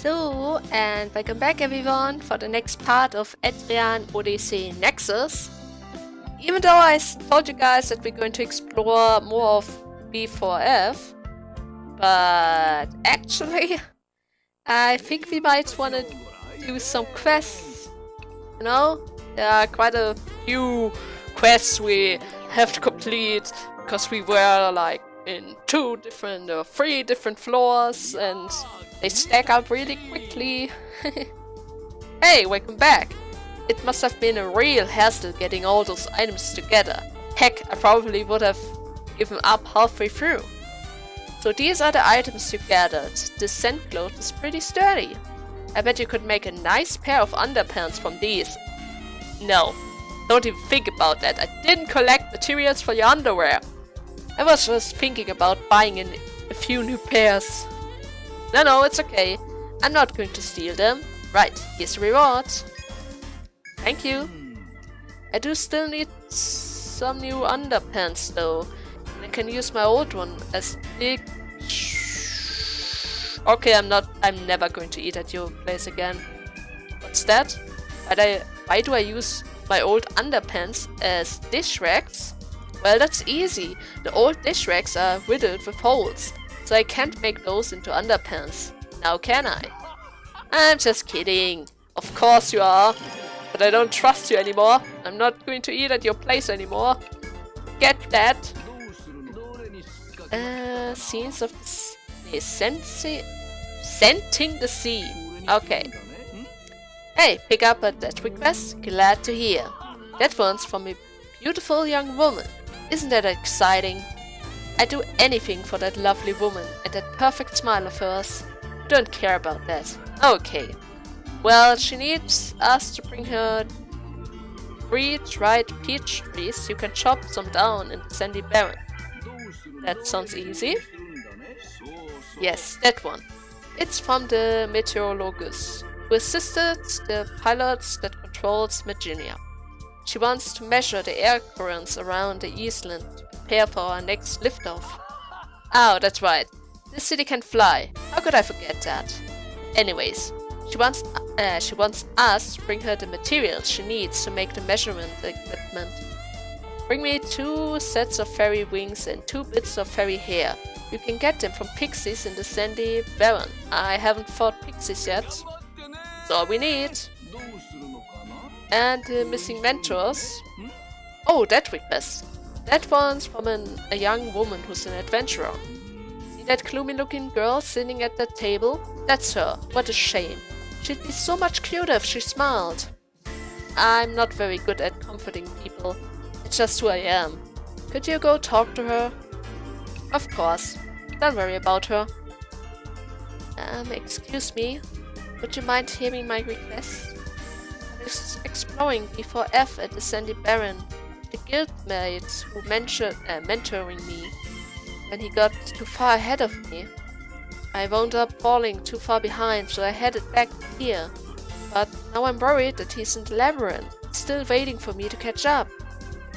So, and welcome back everyone for the next part of Etrian Odyssey Nexus. Even though I told you guys that we're going to explore more of B4F, but actually, I think we might want to do some quests. You know, there are quite a few quests we have to complete because we were like in 2 different or 3 different floors and they stack up really quickly. Hey, welcome back! It must have been a real hassle getting all those items together. Heck, I probably would have given up halfway through. So these are the items you gathered. This scent cloth is pretty sturdy. I bet you could make a nice pair of underpants from these. No, don't even think about that. I didn't collect materials for your underwear. I was just thinking about buying a few new pairs. No, it's okay. I'm not going to steal them. Right, here's the reward. Thank you. I do still need some new underpants though. I can use my old one as big. Okay, I'm never going to eat at your place again. What's that? Why do I use my old underpants as dish racks? Well, that's easy. The old dish racks are riddled with holes, so I can't make those into underpants. Now can I? I'm just kidding. Of course you are. But I don't trust you anymore. I'm not going to eat at your place anymore. Get that? Scenes of the scenting the sea. Okay. Hey, pick up at that request. Glad to hear. That one's from a beautiful young woman. Isn't that exciting? I'd do anything for that lovely woman and that perfect smile of hers. Don't care about that. Okay. Well, she needs us to bring her 3 dried peach trees. You can chop some down in the sandy barren. That sounds easy. Yes, that one. It's from the meteorologist, who assisted the pilots that controls Virginia. She wants to measure the air currents around the Eastland to prepare for our next liftoff. Oh, that's right. This city can fly. How could I forget that? Anyways, she wants us to bring her the materials she needs to make the measurement equipment. Bring me 2 sets of fairy wings and 2 bits of fairy hair. You can get them from pixies in the sandy barren. I haven't fought pixies yet. That's all we need. And the missing mentors. Oh, that request. That one's from a young woman who's an adventurer. See that gloomy looking girl sitting at that table? That's her. What a shame. She'd be so much cuter if she smiled. I'm not very good at comforting people. It's just who I am. Could you go talk to her? Of course. Don't worry about her. Excuse me. Would you mind hearing my request? I was exploring B4F at the Sandy Baron. The guildmates who mentoring me. When he got too far ahead of me, I wound up falling too far behind, so I headed back here. But now I'm worried that he's in the labyrinth, still waiting for me to catch up.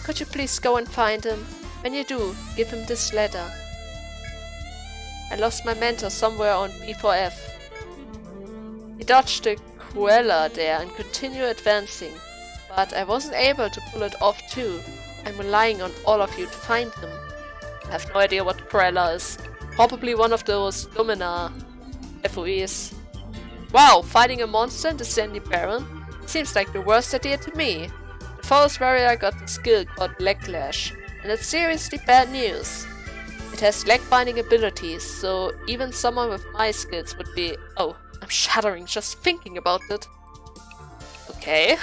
Could you please go and find him? When you do, give him this letter. I lost my mentor somewhere on B4F. He dodged the Cruella there and continued advancing, but I wasn't able to pull it off too. I'm relying on all of you to find him. I have no idea what Cruella is. Probably one of those Domina FOEs. Wow, fighting a monster in the Sandy Baron? Seems like the worst idea to me. The forest warrior got the skill called Leglash, and it's seriously bad news. It has leg binding abilities, so even someone with my skills would be... Oh, I'm shuddering just thinking about it. Okay.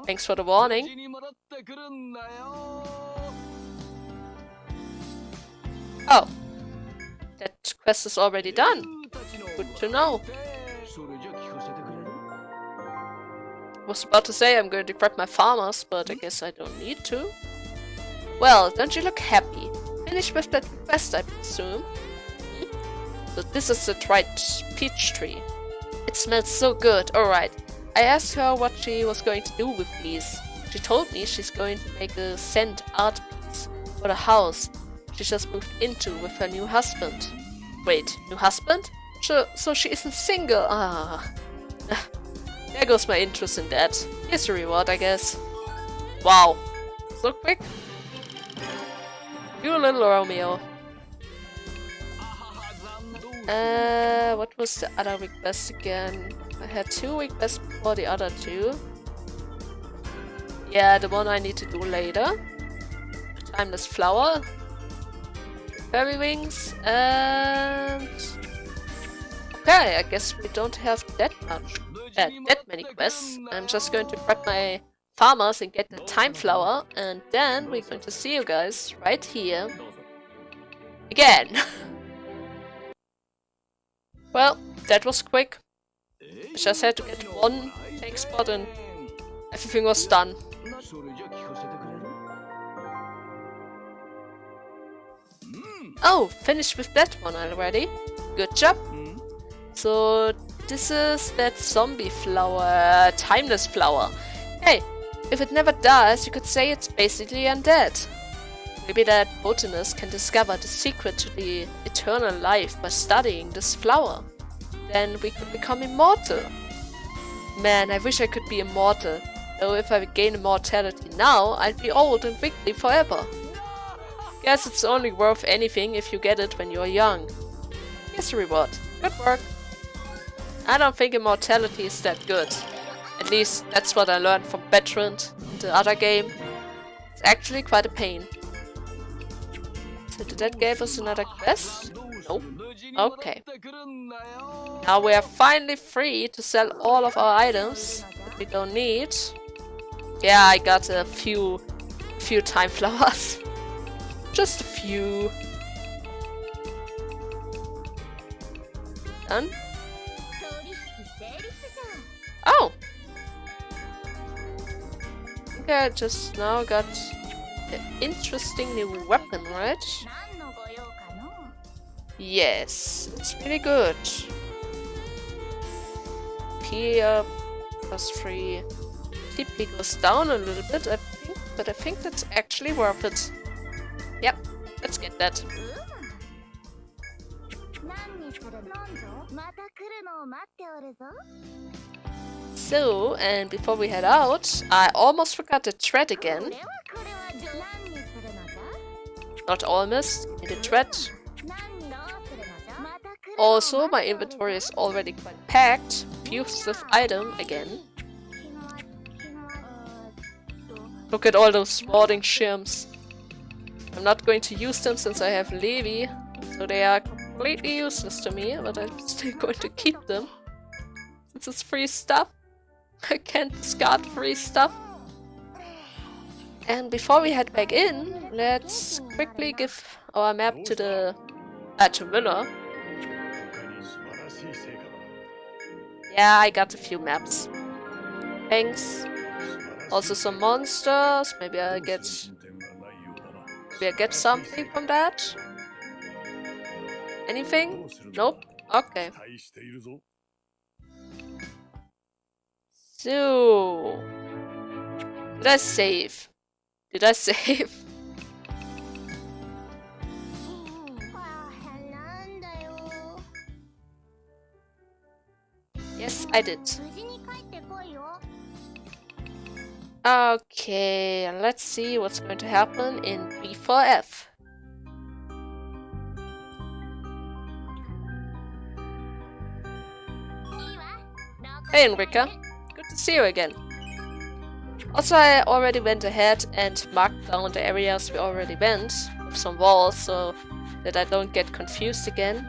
Thanks for the warning. Oh. That quest is already done. Good to know. Was about to say I'm going to grab my farmers, but I guess I don't need to. Well, don't you look happy? Finished with that quest, I presume. So this is the dried peach tree. It smells so good. Alright. I asked her what she was going to do with these. She told me she's going to make a scent art piece for the house she just moved into with her new husband. Wait, new husband? So she isn't single. Ah. There goes my interest in that. Here's a reward, I guess. Wow. So quick. You little Romeo. What was the other request again? I had 2 requests before the other 2. Yeah, the one I need to do later. Timeless flower. Fairy wings and... Okay, I guess we don't have that many quests. I'm just going to grab my farmers and get the time flower, and then we're going to see you guys right here again. Well, that was quick. I just had to get 1 tank spot and everything was done. Oh, finished with that one already. Good job. So this is that zombie flower, timeless flower. Hey, if it never dies, you could say it's basically undead. Maybe that botanist can discover the secret to the eternal life by studying this flower. Then we could become immortal. Man, I wish I could be immortal. Though if I gain immortality now, I'd be old and wiggly forever. Guess it's only worth anything if you get it when you're young. Here's the reward. Good work. I don't think immortality is that good. At least that's what I learned from Bertrand in the other game. It's actually quite a pain. So did that give us another quest? Nope. Okay. Now we are finally free to sell all of our items that we don't need. Yeah, I got a few time flowers. Just a few. Done. Oh! I think I just now got an interesting new weapon, right? Yes, it's really good. Here, +3. TP goes down a little bit, I think, but I think that's actually worth it. Yep, let's get that. So, and before we head out, I almost forgot the thread again. Not almost, need a thread. Also, my inventory is already quite packed. Fugitive item again. Look at all those warding shims. I'm not going to use them since I have Levi, so they are completely useless to me, but I'm still going to keep them. Since it's free stuff, I can't discard free stuff. And before we head back in, let's quickly give our map to the to Miller. Yeah, I got a few maps. Thanks. Also some monsters. Maybe I get something from that. Anything? Nope. Okay. So, did I save? Did I save? Yes, I did. Okay, let's see what's going to happen in B4F. Hey Enrica, good to see you again. Also, I already went ahead and marked down the areas we already went with some walls so that I don't get confused again.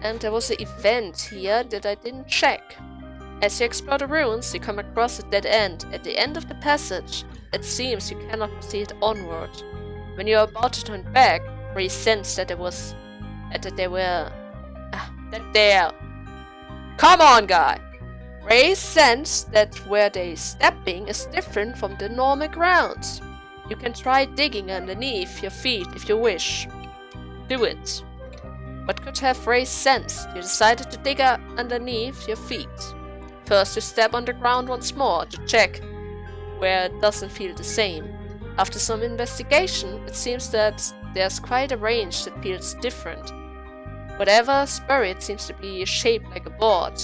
And there was an event here that I didn't check. As you explore the ruins, you come across a dead end. At the end of the passage, it seems you cannot proceed onward. When you are about to turn back, Rhei sensed that Come on, guy! Rhei sensed that where they stepping is different from the normal ground. You can try digging underneath your feet if you wish. Do it. What could have Rhei sensed? You decided to dig underneath your feet. First you step on the ground once more to check where it doesn't feel the same. After some investigation, it seems that there's quite a range that feels different. Whatever spirit seems to be shaped like a board.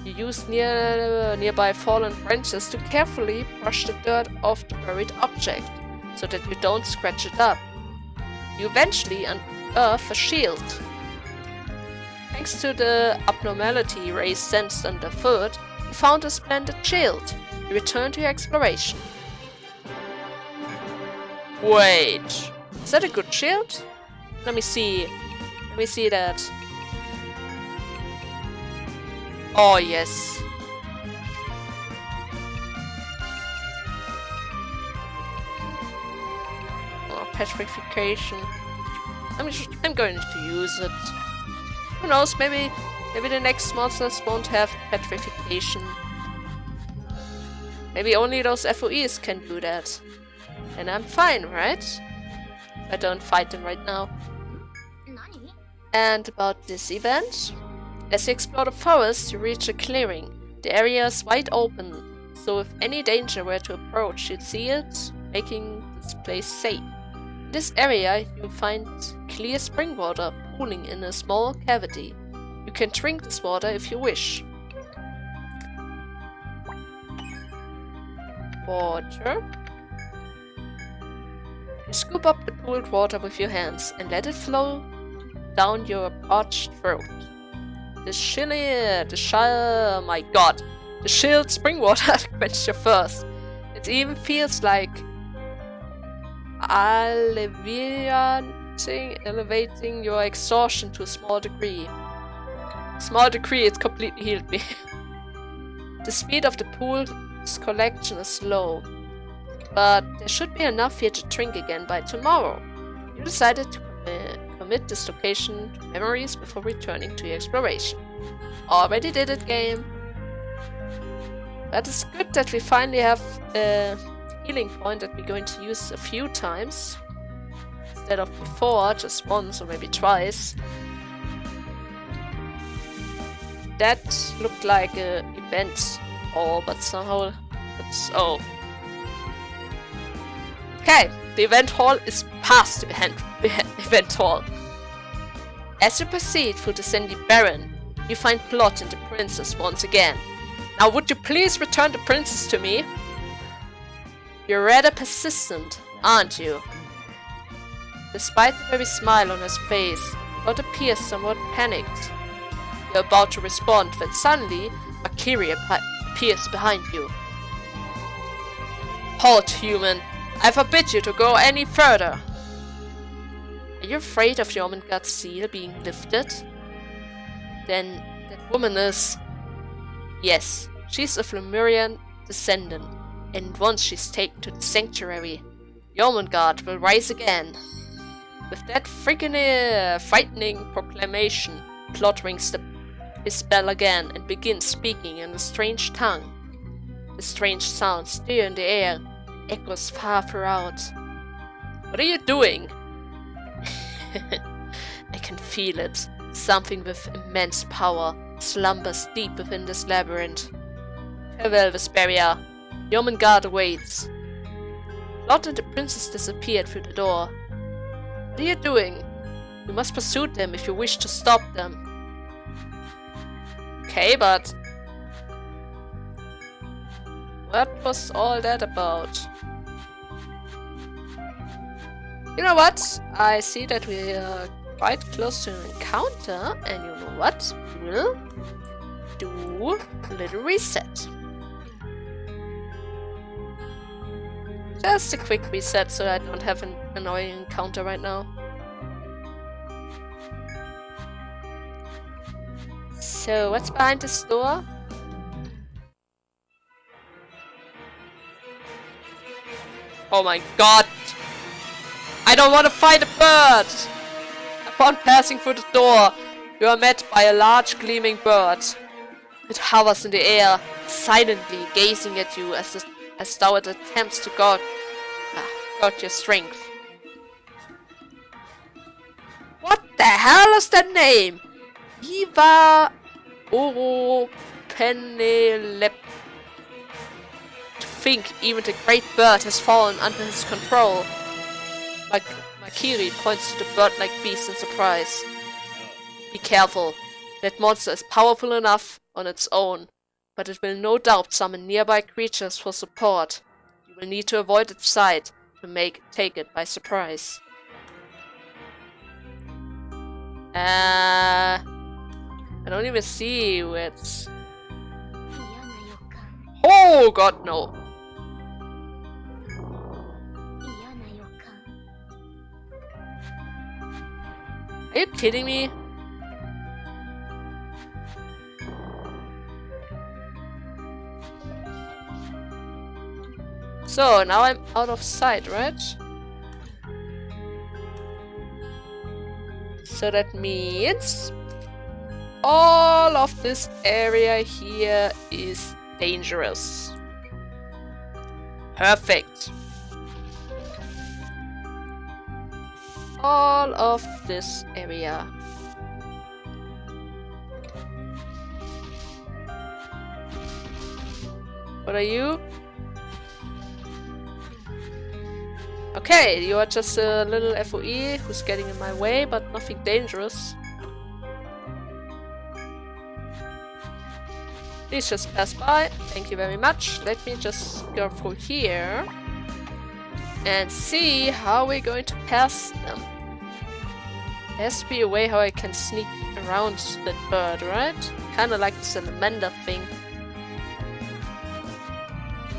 You use nearby fallen branches to carefully brush the dirt off the buried object, so that you don't scratch it up. You eventually unearth a shield. Thanks to the abnormality Rhei sensed underfoot, you found a splendid shield. You return to your exploration. Wait, is that a good shield? Let me see. Let me see that. Oh yes. Oh, petrification. I'm going to use it. Who knows? Maybe the next monsters won't have petrification. Maybe only those FOEs can do that. And I'm fine, right? I don't fight them right now. And about this event, as you explore the forest, you reach a clearing. The area is wide open, so if any danger were to approach, you'd see it, making this place safe. In this area, you find clear spring water pooling in a small cavity. You can drink this water if you wish. Water. You scoop up the pooled water with your hands and let it flow down your parched throat. The chilled spring water quenches your thirst. It even feels like elevating your exhaustion to a small degree. It completely healed me. The speed of the pool's collection is slow, but there should be enough here to drink again by tomorrow. You decided to commit this location to memories before returning to your exploration. Already did it, game. But it's good that we finally have a healing point that we're going to use a few times instead of before, just once or maybe twice. That looked like an event hall, but somehow it's... oh. Okay, the event hall is past the event hall. As you proceed through the sandy barren, you find Blot and the princess once again. Now would you please return the princess to me? You're rather persistent, aren't you? Despite the very smile on his face, Blot appears somewhat panicked. You're about to respond when suddenly Valkyrie appears behind you. Halt, human! I forbid you to go any further! Are you afraid of Jormungand's seal being lifted? Then that woman is... yes, she's a Flamurian descendant, and once she's taken to the sanctuary, Jormungand will rise again. With that frightening proclamation, Blot rings his bell again and begins speaking in a strange tongue. The strange sounds stir in the air, echoes far throughout. What are you doing? I can feel it. Something with immense power slumbers deep within this labyrinth. Farewell, Vesperia. Jormungand awaits. Blot and the princess disappeared through the door. What are you doing? You must pursue them if you wish to stop them. Okay, but... what was all that about? You know what? I see that we are quite close to an encounter, and you know what? We'll do a little reset. Just a quick reset so I don't have an annoying encounter right now. So, what's behind this door? Oh my god! I don't want to fight a bird! Upon passing through the door, you are met by a large gleaming bird. It hovers in the air, silently gazing at you as though it attempts to guard your strength. What the hell is that name? Iva Oro Penelep. To think even the great bird has fallen under his control. Valkyrie points to the bird-like beast in surprise. Be careful. That monster is powerful enough on its own, but it will no doubt summon nearby creatures for support. You will need to avoid its sight to take it by surprise. I don't even see where it's... Oh god, no. Are you kidding me? So, now I'm out of sight, right? So that means all of this area here is dangerous. Perfect. All of this area. What are you? Okay, you are just a little FOE who's getting in my way, but nothing dangerous. Please just pass by. Thank you very much. Let me just go through here and see how we're going to pass them. There has to be a way how I can sneak around that bird, right? Kinda like the salamander thing.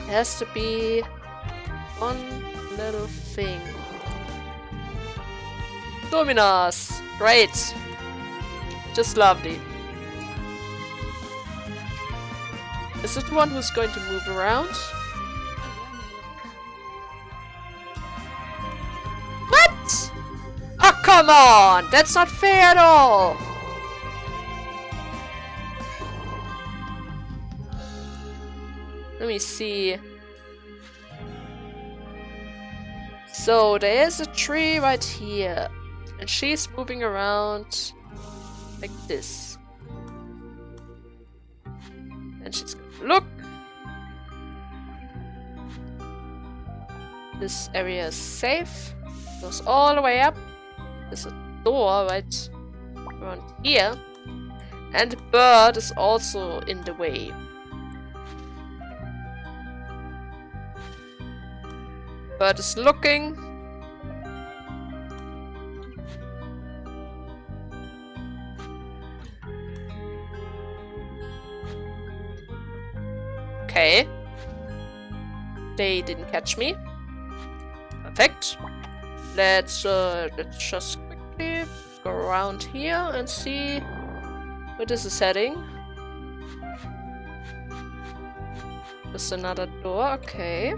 There has to be one little thing. Dominos! Great! Just lovely. Is it the one who's going to move around? What? Oh, come on! That's not fair at all! Let me see. So, there's a tree right here. And she's moving around like this. And she's going to look. This area is safe. Goes all the way up. There's a door right around here. And the bird is also in the way. Bird is looking. Okay. They didn't catch me. Perfect. Let's just quickly go around here and see where this is heading. Just another door, okay.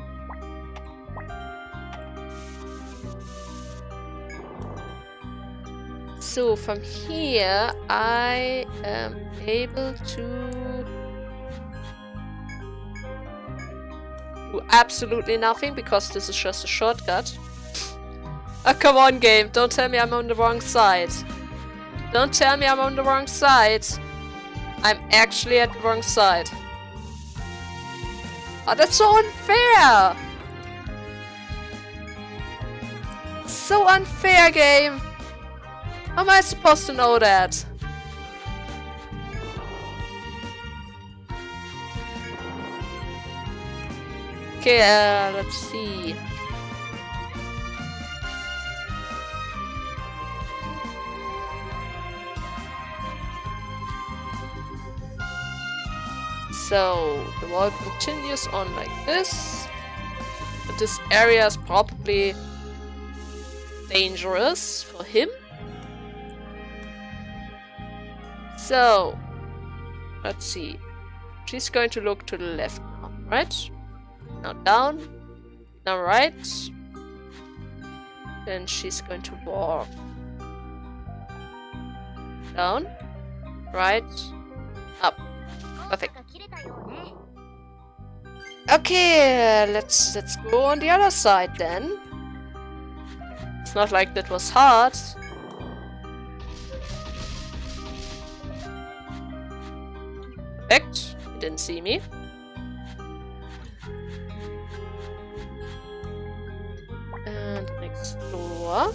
So from here I am able to do absolutely nothing because this is just a shortcut. Oh, come on, game. Don't tell me I'm on the wrong side. Don't tell me I'm on the wrong side. I'm actually at the wrong side. Oh, that's so unfair. So unfair, game. How am I supposed to know that? Okay, let's see. So, the wall continues on like this. But this area is probably dangerous for him. So, let's see. She's going to look to the left now, right? Now down, now right. Then she's going to walk down, right, up. Perfect. Okay, let's go on the other side then. It's not like that was hard. Perfect. He didn't see me. And next door.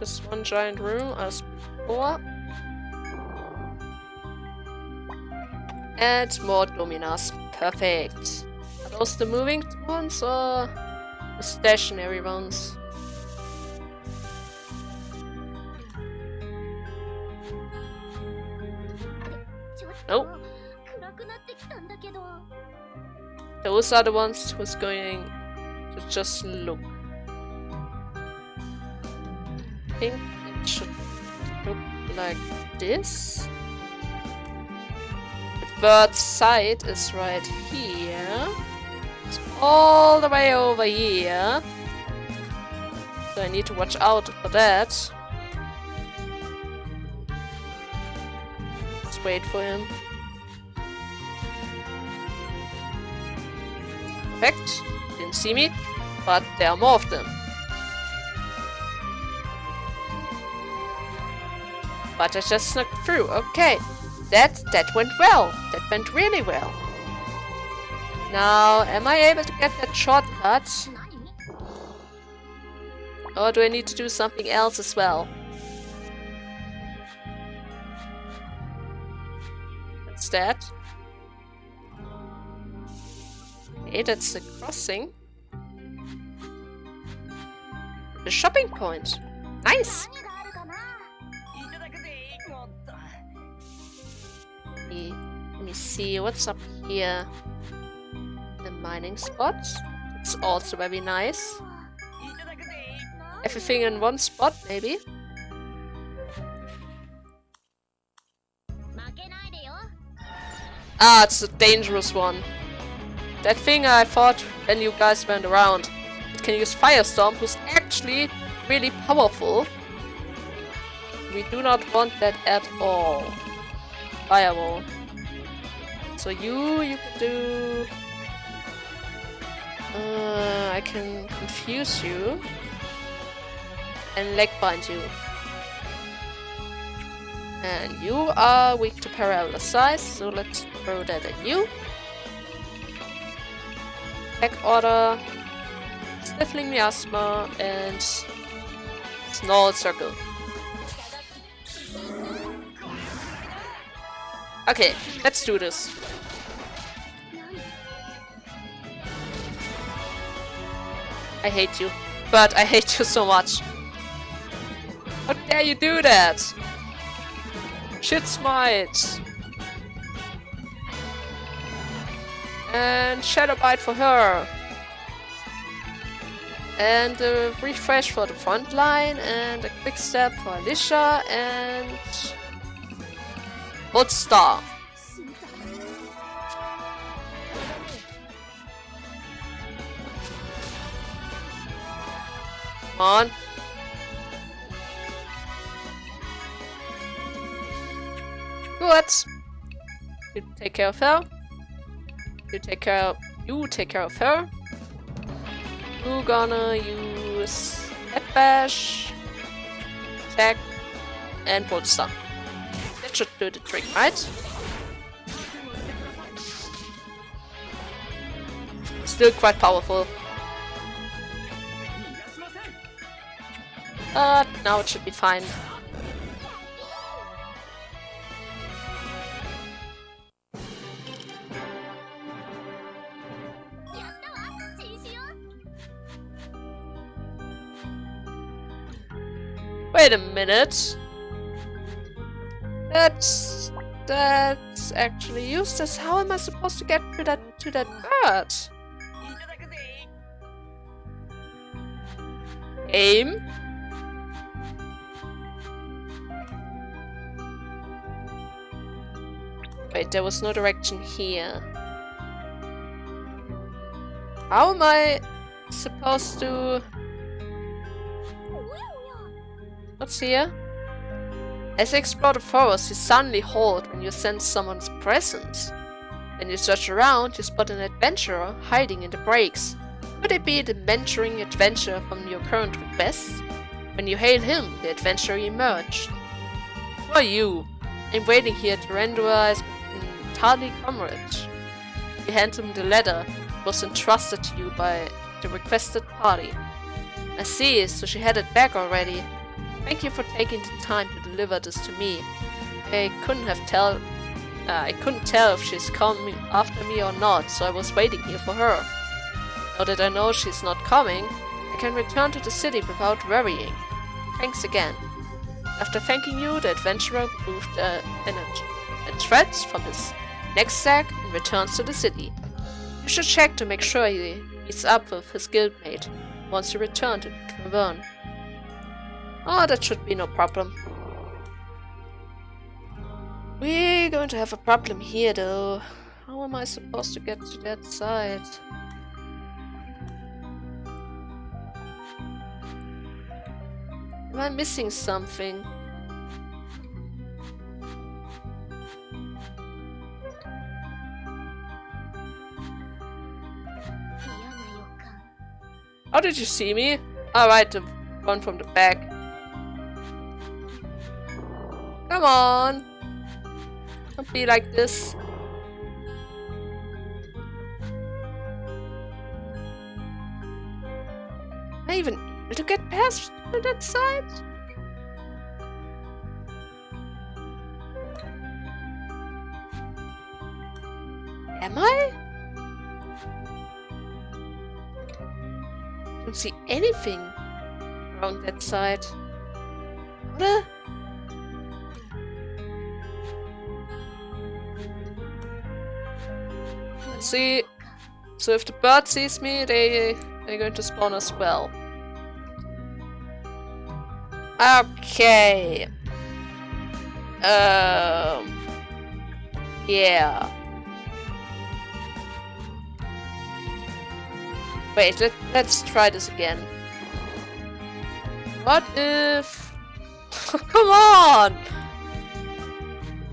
Just one giant room as before. And more dominas. Perfect. Are those the moving ones or the stationary ones? Nope. Those are the ones who's going to just look. I think it should look like this. The bird's side is right here. It's all the way over here. So I need to watch out for that. Let's wait for him. Perfect. Didn't see me, but there are more of them. But I just snuck through. Okay, that went well. That went really well. Now, am I able to get that shortcut? Or do I need to do something else as well? What's that? Okay, that's the crossing. The shopping point. Nice! Let me see what's up here. The mining spot. It's also very nice. Everything in one spot, maybe. Ah, it's a dangerous one. That thing I thought when you guys went around. It can use Firestorm, who's actually really powerful. We do not want that at all. Firewall. So you can do... I can confuse you. And leg bind you. And you are weak to paralysis, so let's throw that at you. Back order, stifling miasma, and snarl circle. Okay, let's do this. I hate you, but I hate you so much. How dare you do that? Shit smite. And Shadow Bite for her. And a refresh for the front line. And a quick step for Alicia. And Volt Star. Come on. Good. You take care of her. You take care of her. You're gonna use Head Bash, attack, and Volt Star. That should do the trick, right? Still quite powerful. But now it should be fine. Wait a minute. That's actually useless. How am I supposed to get to that bird? Aim. Wait, there was no direction here. How am I supposed to... What's here? As you explore the forest, you suddenly halt when you sense someone's presence. When you search around, you spot an adventurer hiding in the breaks. Could it be the mentoring adventurer from your current request? When you hail him, the adventurer emerged. Who are you? I'm waiting here to renderize an tardy comrade. You hand him the letter that was entrusted to you by the requested party. I see, so she had it back already. Thank you for taking the time to deliver this to me. I couldn't tell if she's coming after me or not, so I was waiting here for her. Now that I know she's not coming, I can return to the city without worrying. Thanks again. After thanking you, the adventurer removed a threat from his knapsack and returns to the city. You should check to make sure he meets up with his guildmate once you return to the tavern. Oh, that should be no problem. We're going to have a problem here, though. How am I supposed to get to that side? Am I missing something? How did you see me? Alright, the one from the back. Come on! Don't be like this. Am I even able to get past to that side? Am I? I don't see anything around that side. What? Let's see. So if the bird sees me, they're going to spawn as well. Okay. Yeah. Wait, let's try this again. What if... Come on!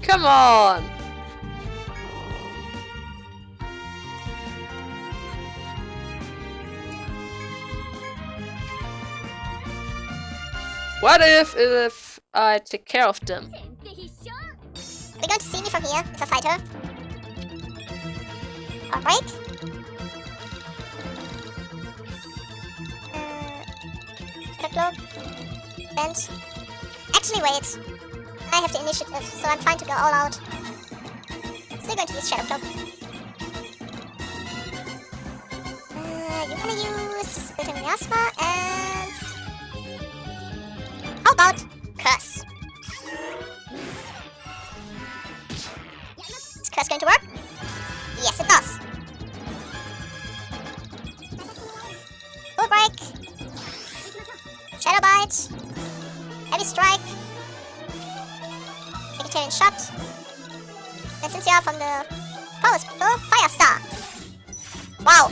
Come on! What if I take care of them? Are they going to see me from here if I fight her? Alright. Shadow Bend. Actually, wait. I have the initiative, so I'm fine to go all out. Still going to use Shadow Cloak. You're gonna use Built-in Miasma and... How about Curse? Is Curse going to work? Yes, it does. Full Break. Shadow Bite. Heavy Strike. Vegetarian Shot. And since you are from the forest people, Fire Star. Wow.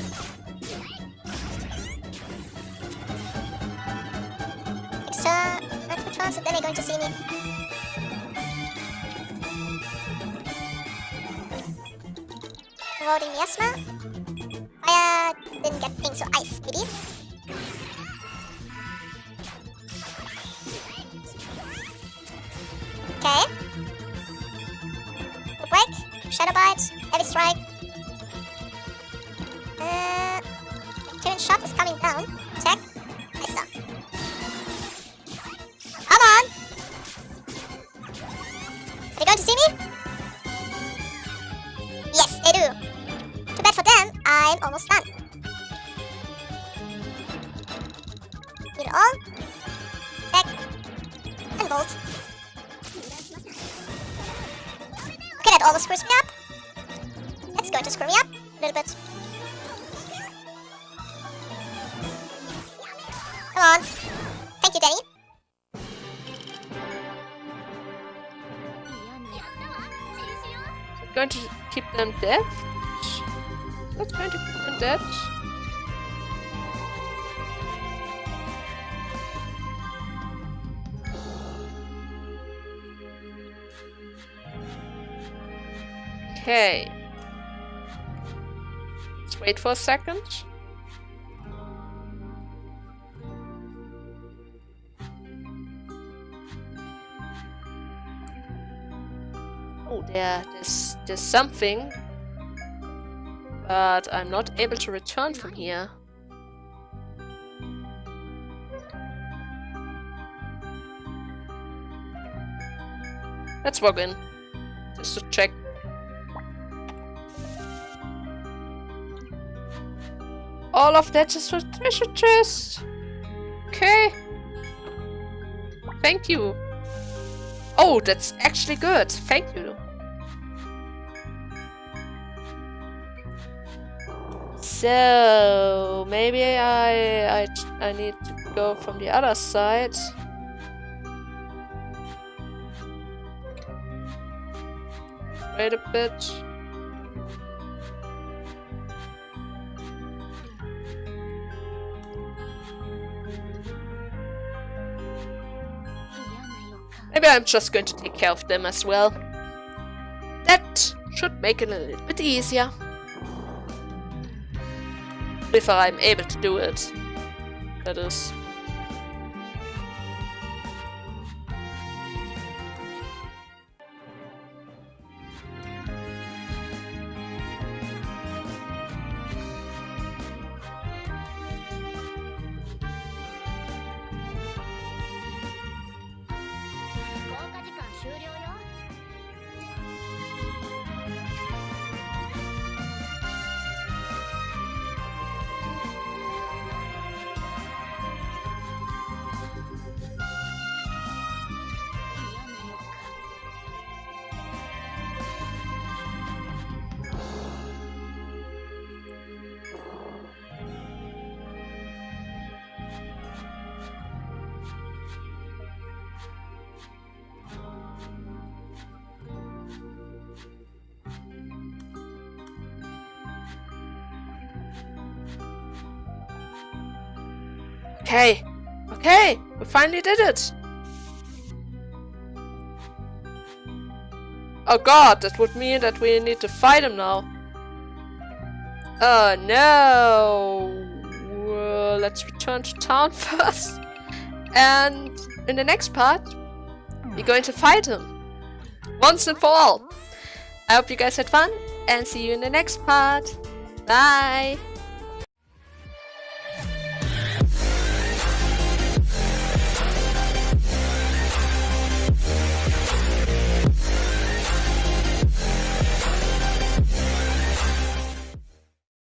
Next turn, so then they're going to see me. Loading Miasma. Fire didn't get things, so Ice, maybe. Okay. Good Break. Shadow Bite. Heavy Strike. Vegetarian Shot is coming down. Attack. Ice Star. Come on! Are they going to see me? Yes, they do. Too bad for them, I'm almost done. Need it all. Attack. And Bolt. Okay, that almost screws me up. That's going to screw me up a little bit. Come on. Thank you, Danny. Going to keep them dead? That's going to keep them dead. Okay. Let's wait for a second. Oh, there's something, but I'm not able to return from here. Let's walk in. Just to check. All of that is for treasure chest. Okay. Thank you. Oh, that's actually good. Thank you. So maybe I need to go from the other side. Wait a bit. Maybe I'm just going to take care of them as well. That should make it a little bit easier. If I'm able to do it. That is. Okay. Okay, we finally did it. Oh god, that would mean that we need to fight him now. Oh no. Let's return to town first. And in the next part, we're going to fight him. Once and for all. I hope you guys had fun and see you in the next part. Bye.